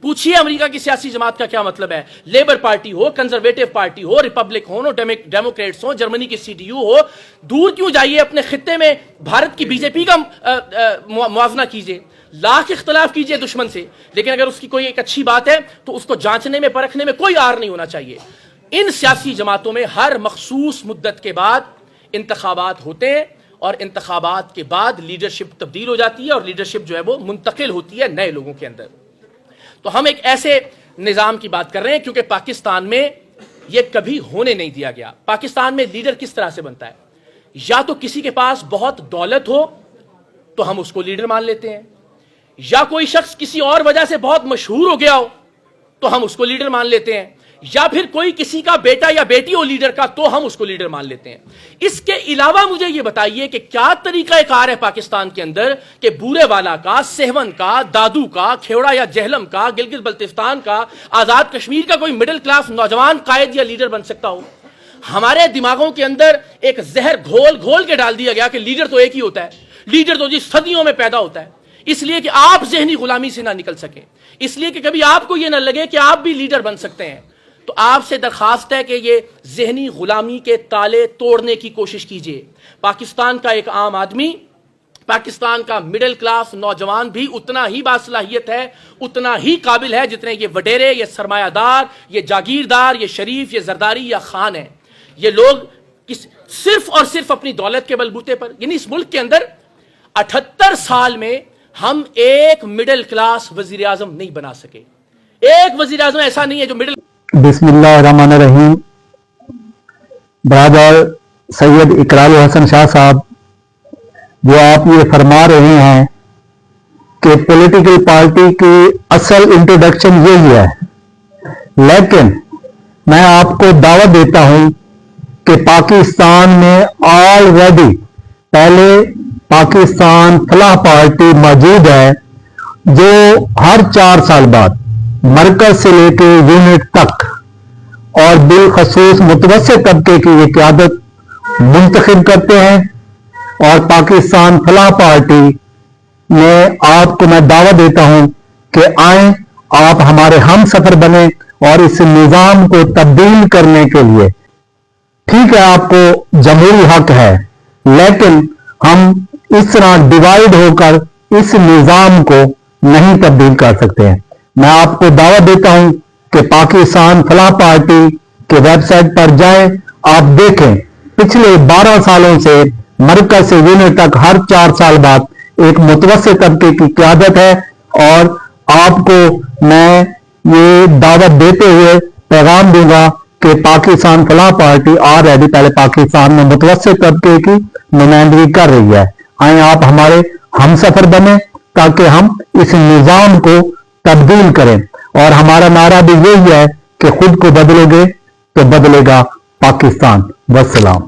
پوچھیے امریکہ کی سیاسی جماعت کا کیا مطلب ہے, لیبر پارٹی ہو, کنزرویٹو پارٹی ہو, ریپبلک ہو, ڈیموکریٹس ہو, جرمنی کی سی ڈی یو ہو. دور کیوں جائیے, اپنے خطے میں بھارت کی بی جے پی کا موازنہ کیجیے, لاکھ اختلاف کیجیے دشمن سے, لیکن اگر اس کی کوئی ایک اچھی بات ہے تو اس کو جانچنے میں پرکھنے میں کوئی آر نہیں ہونا چاہیے. ان سیاسی جماعتوں میں ہر مخصوص مدت کے بعد انتخابات ہوتے ہیں, اور انتخابات کے بعد لیڈرشپ تبدیل ہو جاتی ہے, اور لیڈرشپ جو ہے وہ منتقل ہوتی ہے نئے لوگوں کے اندر. تو ہم ایک ایسے نظام کی بات کر رہے ہیں کیونکہ پاکستان میں یہ کبھی ہونے نہیں دیا گیا. پاکستان میں لیڈر کس طرح سے بنتا ہے, یا تو کسی کے پاس بہت دولت ہو تو ہم اس کو لیڈر مان لیتے ہیں, یا کوئی شخص کسی اور وجہ سے بہت مشہور ہو گیا ہو تو ہم اس کو لیڈر مان لیتے ہیں, یا پھر کوئی کسی کا بیٹا یا بیٹی ہو لیڈر کا تو ہم اس کو لیڈر مان لیتے ہیں. اس کے علاوہ مجھے یہ بتائیے کہ کیا طریقہ کار ہے پاکستان کے اندر کہ بورے والا کا, سہون کا, دادو کا, کھیوڑا یا جہلم کا, گلگت بلتستان کا, آزاد کشمیر کا کوئی مڈل کلاس نوجوان قائد یا لیڈر بن سکتا ہو؟ ہمارے دماغوں کے اندر ایک زہر گھول کے ڈال دیا گیا کہ لیڈر تو ایک ہی ہوتا ہے, لیڈر تو جی صدیوں میں پیدا ہوتا ہے, اس لیے کہ آپ ذہنی غلامی سے نہ نکل سکیں, اس لیے کہ کبھی آپ کو یہ نہ لگے کہ آپ بھی لیڈر بن سکتے ہیں. تو آپ سے درخواست ہے کہ یہ ذہنی غلامی کے تالے توڑنے کی کوشش کیجیے. پاکستان کا ایک عام آدمی, پاکستان کا مڈل کلاس نوجوان بھی اتنا ہی باصلاحیت ہے, اتنا ہی قابل ہے جتنے یہ وڈیرے, یہ سرمایہ دار, یہ جاگیردار, یہ شریف, یہ زرداری یا خان ہیں. یہ لوگ صرف اور صرف اپنی دولت کے بلبوتے پر, یعنی اس ملک کے اندر 78 سال میں ہم ایک مڈل کلاس وزیر اعظم نہیں بنا سکے. ایک وزیر اعظم ایسا نہیں ہے جو مڈل. بسم اللہ الرحمن الرحیم. برادر سید اقرار حسن شاہ صاحب, جو آپ یہ فرما رہے ہیں کہ پولیٹیکل پارٹی کی اصل انٹروڈکشن یہی ہے, لیکن میں آپ کو دعوت دیتا ہوں کہ پاکستان میں آلریڈی پہلے پاکستان فلاح پارٹی موجود ہے, جو ہر 4 سال بعد مرکز سے لے کے یونٹ تک اور بالخصوص متوسط طبقے کی یہ قیادت منتخب کرتے ہیں. اور پاکستان فلاح پارٹی میں آپ کو میں دعوت دیتا ہوں کہ آئیں, آپ ہمارے ہم سفر بنیں, اور اس نظام کو تبدیل کرنے کے لیے, ٹھیک ہے آپ کو جمہوری حق ہے, لیکن ہم اس طرح ڈیوائیڈ ہو کر اس نظام کو نہیں تبدیل کر سکتے ہیں. میں آپ کو دعوت دیتا ہوں کہ پاکستان فلاح پارٹی کے ویب سائٹ پر جائیں, آپ دیکھیں پچھلے 12 سالوں سے مرکز سے یونٹ تک ہر 4 سال بعد ایک متوسط طبقے کی قیادت ہے. اور آپ کو میں یہ دعوت دیتے ہوئے پیغام دوں گا کہ پاکستان فلاح پارٹی آلریڈی پہلے پاکستان میں متوسط طبقے کی نمائندگی کر رہی ہے. آئیں آپ ہمارے ہم سفر بنیں تاکہ ہم اس نظام کو تبدیل کریں. اور ہمارا نعرہ بھی یہی ہے کہ خود کو بدلو گے تو بدلے گا پاکستان. والسلام.